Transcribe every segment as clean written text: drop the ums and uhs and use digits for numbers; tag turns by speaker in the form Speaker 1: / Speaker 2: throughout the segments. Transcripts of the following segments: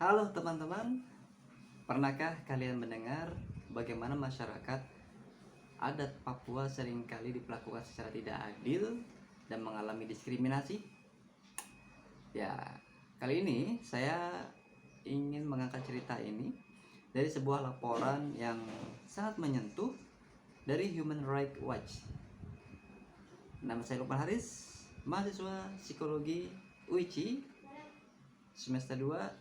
Speaker 1: Halo teman-teman, pernahkah kalian mendengar bagaimana masyarakat adat Papua seringkali diperlakukan secara tidak adil dan mengalami diskriminasi? Ya, kali ini saya ingin mengangkat cerita ini dari sebuah laporan yang sangat menyentuh dari Human Rights Watch. Nama saya Lukman Haris, mahasiswa psikologi UICI semester 2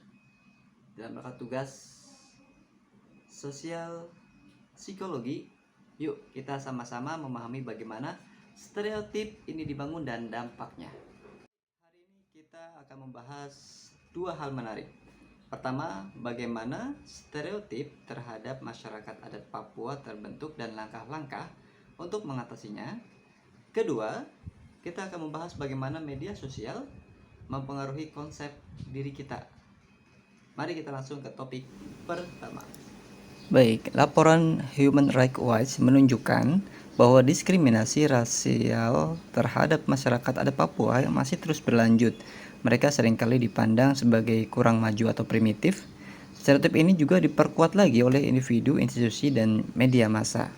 Speaker 1: dalam rangka tugas sosial psikologi. Yuk kita sama-sama memahami bagaimana stereotip ini dibangun dan dampaknya. Hari ini kita akan membahas dua hal menarik. Pertama, bagaimana stereotip terhadap masyarakat adat Papua terbentuk dan langkah-langkah untuk mengatasinya. Kedua, kita akan membahas bagaimana media sosial mempengaruhi konsep diri kita. Mari kita langsung ke topik pertama. Baik, laporan Human Rights Watch menunjukkan bahwa diskriminasi rasial terhadap masyarakat adat Papua masih terus berlanjut. Mereka seringkali dipandang sebagai kurang maju atau primitif. Stereotip ini juga diperkuat lagi oleh individu, institusi, dan media massa.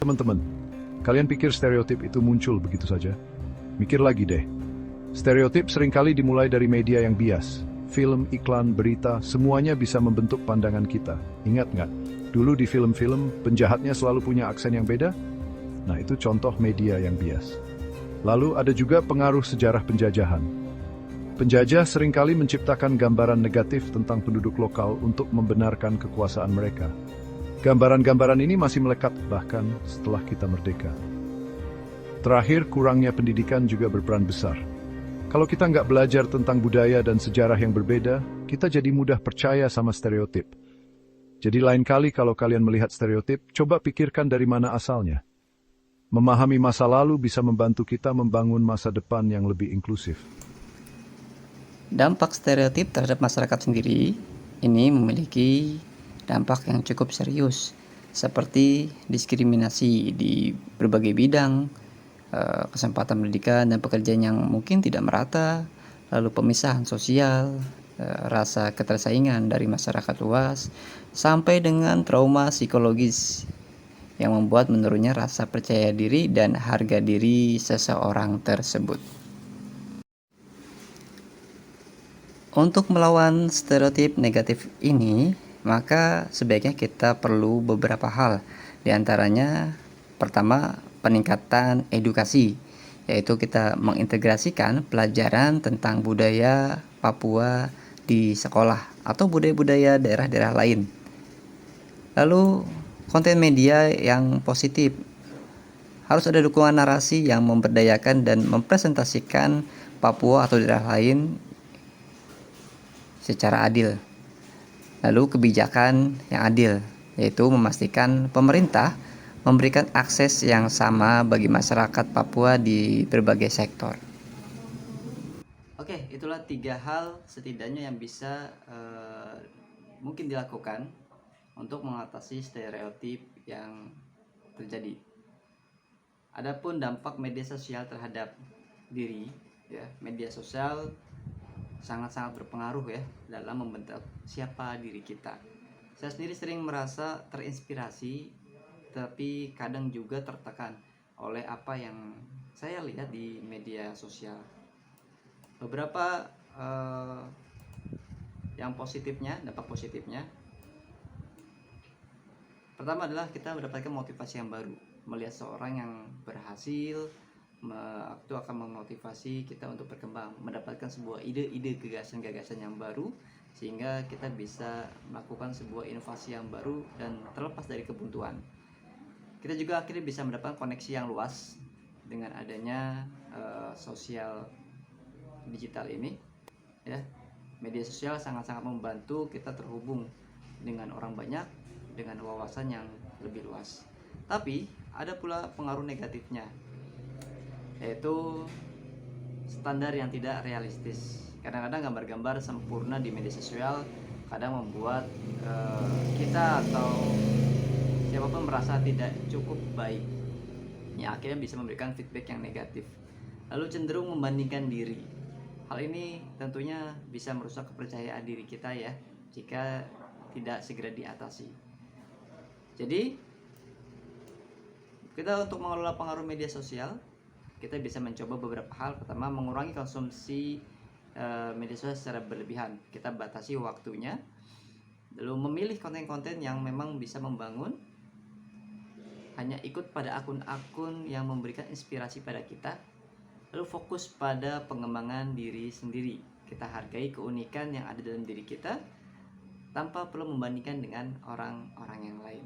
Speaker 2: Teman-teman, kalian pikir stereotip itu muncul begitu saja? Mikir lagi deh. Stereotip seringkali dimulai dari media yang bias. Film, iklan, berita, semuanya bisa membentuk pandangan kita. Ingat nggak? Dulu di film-film, penjahatnya selalu punya aksen yang beda? Nah, itu contoh media yang bias. Lalu ada juga pengaruh sejarah penjajahan. Penjajah seringkali menciptakan gambaran negatif tentang penduduk lokal untuk membenarkan kekuasaan mereka. Gambaran-gambaran ini masih melekat bahkan setelah kita merdeka. Terakhir, kurangnya pendidikan juga berperan besar. Kalau kita nggak belajar tentang budaya dan sejarah yang berbeda, kita jadi mudah percaya sama stereotip. Jadi lain kali kalau kalian melihat stereotip, coba pikirkan dari mana asalnya. Memahami masa lalu bisa membantu kita membangun masa depan yang lebih inklusif.
Speaker 1: Dampak stereotip terhadap masyarakat sendiri ini memiliki dampak yang cukup serius, seperti diskriminasi di berbagai bidang, kesempatan pendidikan dan pekerjaan yang mungkin tidak merata, lalu pemisahan sosial, rasa ketersaingan dari masyarakat luas, sampai dengan trauma psikologis yang membuat menurunnya rasa percaya diri dan harga diri seseorang tersebut. Untuk melawan stereotip negatif ini, maka sebaiknya kita perlu beberapa hal. Di antaranya, pertama, peningkatan edukasi, yaitu kita mengintegrasikan pelajaran tentang budaya Papua di sekolah atau budaya-budaya daerah-daerah lain. Lalu, konten media yang positif. Harus ada dukungan narasi yang memberdayakan dan mempresentasikan Papua atau daerah lain secara adil. Lalu kebijakan yang adil, yaitu memastikan pemerintah memberikan akses yang sama bagi masyarakat Papua di berbagai sektor. Oke, itulah 3 hal setidaknya yang bisa mungkin dilakukan untuk mengatasi stereotip yang terjadi. Adapun dampak media sosial terhadap diri, ya, media sosial sangat-sangat berpengaruh ya dalam membentuk siapa diri kita. Saya sendiri sering merasa terinspirasi, tapi kadang juga tertekan oleh apa yang saya lihat di media sosial. Beberapa yang positifnya, dampak positifnya, pertama adalah kita mendapatkan motivasi yang baru. Melihat seorang yang berhasil, itu akan memotivasi kita untuk berkembang, mendapatkan sebuah ide-ide, gagasan-gagasan yang baru, sehingga kita bisa melakukan sebuah inovasi yang baru dan terlepas dari kebuntuan. Kita juga akhirnya bisa mendapatkan koneksi yang luas dengan adanya sosial digital ini, ya. Media sosial sangat-sangat membantu kita terhubung dengan orang banyak dengan wawasan yang lebih luas. Tapi ada pula pengaruh negatifnya, yaitu standar yang tidak realistis. Kadang-kadang gambar-gambar sempurna di media sosial kadang membuat kita atau siapapun merasa tidak cukup baik, ya akhirnya bisa memberikan feedback yang negatif, lalu cenderung membandingkan diri. Hal ini tentunya bisa merusak kepercayaan diri kita ya, jika tidak segera diatasi. Jadi, kita untuk mengelola pengaruh media sosial, kita bisa mencoba beberapa hal. Pertama, mengurangi konsumsi media sosial secara berlebihan. Kita batasi waktunya. Lalu memilih konten-konten yang memang bisa membangun. Hanya ikut pada akun-akun yang memberikan inspirasi pada kita. Lalu fokus pada pengembangan diri sendiri. Kita hargai keunikan yang ada dalam diri kita tanpa perlu membandingkan dengan orang-orang yang lain.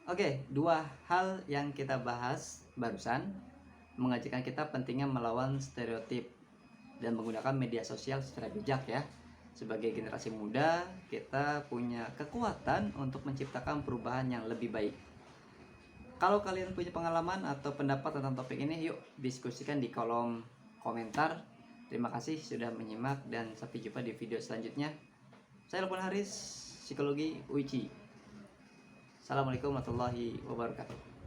Speaker 1: Oke, dua hal yang kita bahas barusan mengajarkan kita pentingnya melawan stereotip dan menggunakan media sosial secara bijak ya. Sebagai generasi muda, kita punya kekuatan untuk menciptakan perubahan yang lebih baik. Kalau kalian punya pengalaman atau pendapat tentang topik ini, yuk diskusikan di kolom komentar. Terima kasih sudah menyimak dan sampai jumpa di video selanjutnya. Saya Lukman Haris, Psikologi UICI. Assalamualaikum warahmatullahi wabarakatuh.